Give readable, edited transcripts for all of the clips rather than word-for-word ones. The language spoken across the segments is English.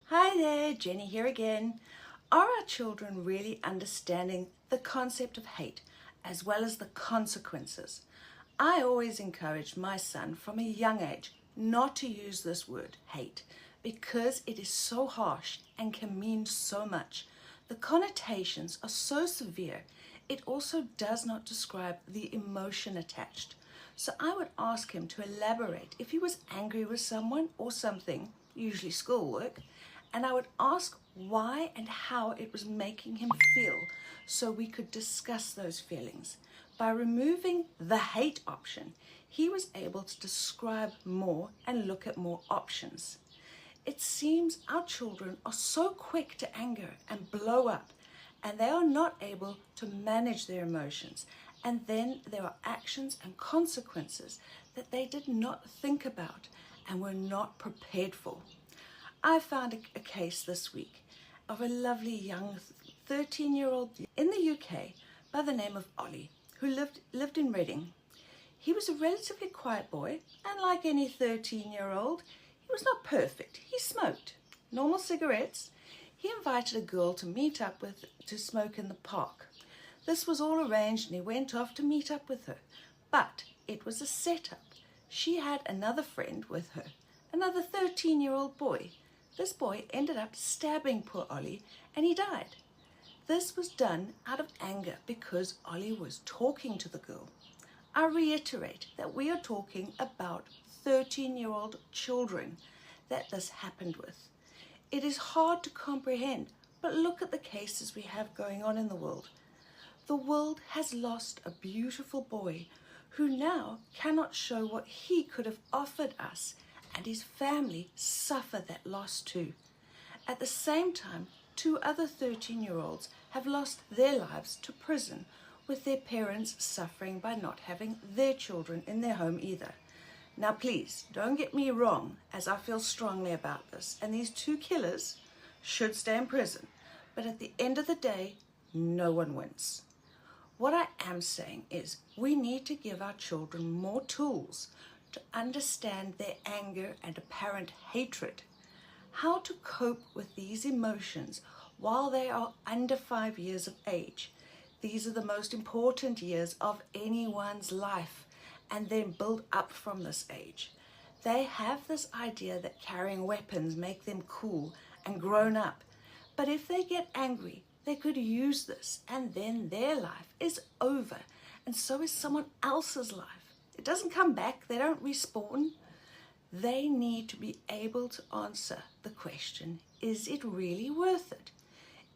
Hi there, Jenny here again. Are our children really understanding the concept of hate as well as the consequences? I always encourage my son from a young age not to use this word hate because it is so harsh and can mean so much. The connotations are so severe, it also does not describe the emotion attached. So I would ask him to elaborate if he was angry with someone or something, usually schoolwork, and I would ask why and how it was making him feel so we could discuss those feelings. By removing the hate option, he was able to describe more and look at more options. It seems our children are so quick to anger and blow up, and they are not able to manage their emotions. And then there are actions and consequences that they did not think about and were not prepared for. I found a case this week of a lovely young 13-year-old in the UK by the name of Ollie, who lived in Reading. He was a relatively quiet boy, and like any 13-year-old, he was not perfect. He smoked normal cigarettes. He invited a girl to meet up with to smoke in the park. This was all arranged and he went off to meet up with her. But it was a setup. She had another friend with her, another 13-year-old boy. This boy ended up stabbing poor Ollie and he died. This was done out of anger because Ollie was talking to the girl. I reiterate that we are talking about 13-year-old children that this happened with. It is hard to comprehend, but look at the cases we have going on in the world. The world has lost a beautiful boy who now cannot show what he could have offered us, and his family suffer that loss too. At the same time, two other 13-year-olds have lost their lives to prison, with their parents suffering by not having their children in their home either. Now please, don't get me wrong, as I feel strongly about this, and these two killers should stay in prison, but at the end of the day, no one wins. What I am saying is we need to give our children more tools to understand their anger and apparent hatred, how to cope with these emotions while they are under 5 years of age. These are the most important years of anyone's life, and then build up from this age. They have this idea that carrying weapons make them cool and grown up, but if they get angry, they could use this, and then their life is over, and so is someone else's life. It doesn't come back, they don't respawn. They need to be able to answer the question, is it really worth it?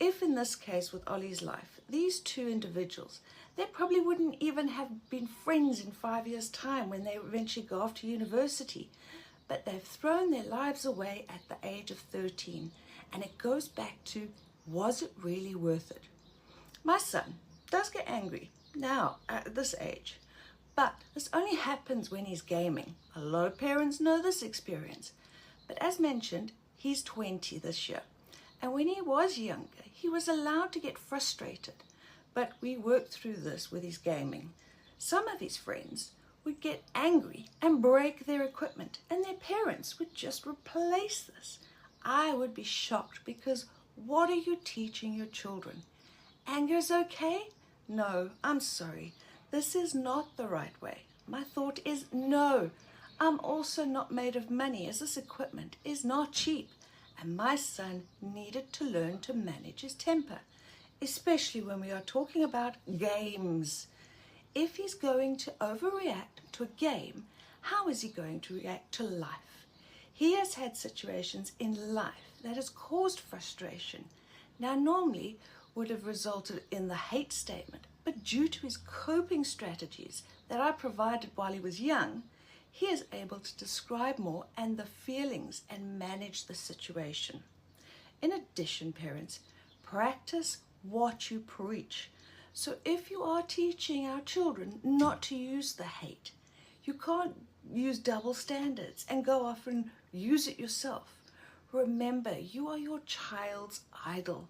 If in this case with Ollie's life, these two individuals, they probably wouldn't even have been friends in 5 years' time when they eventually go off to university. But they've thrown their lives away at the age of 13. And it goes back to, was it really worth it? My son does get angry now at this age. But this only happens when he's gaming. A lot of parents know this experience. But as mentioned, he's 20 this year. And when he was younger, he was allowed to get frustrated. But we worked through this with his gaming. Some of his friends would get angry and break their equipment, and their parents would just replace this. I would be shocked because what are you teaching your children? Anger is okay? No, I'm sorry. This is not the right way. My thought is no. I'm also not made of money, as this equipment is not cheap. And my son needed to learn to manage his temper, especially when we are talking about games. If he's going to overreact to a game, how is he going to react to life? He has had situations in life that has caused frustration. Now, normally would have resulted in the hate statement, but due to his coping strategies that I provided while he was young, he is able to describe more and the feelings and manage the situation. In addition, parents, practice what you preach. So if you are teaching our children not to use the hate, you can't use double standards and go off and use it yourself. Remember, you are your child's idol.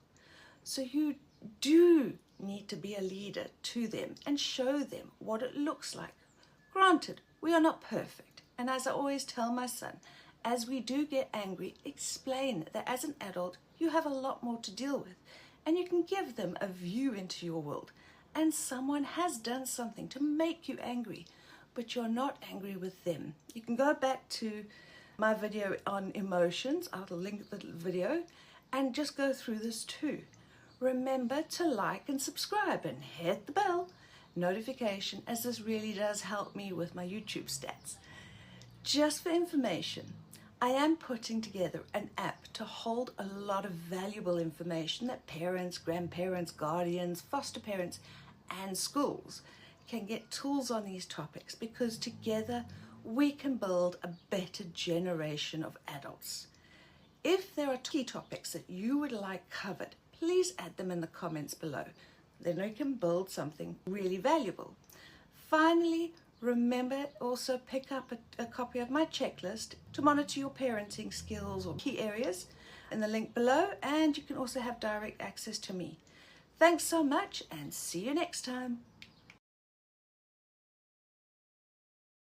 So you do need to be a leader to them and show them what it looks like. Granted, we are not perfect. And as I always tell my son, as we do get angry, explain that as an adult you have a lot more to deal with, and you can give them a view into your world. And someone has done something to make you angry, but you're not angry with them. You can go back to my video on emotions, I'll link the video, and just go through this too. Remember to like and subscribe and hit the bell notification, as this really does help me with my YouTube stats. Just for information, I am putting together an app to hold a lot of valuable information that parents, grandparents, guardians, foster parents, and schools can get tools on these topics, because together we can build a better generation of adults. If there are key topics that you would like covered, please add them in the comments below. Then we can build something really valuable. Finally, remember also pick up a copy of my checklist to monitor your parenting skills or key areas in the link below, and you can also have direct access to me. Thanks so much, and see you next time.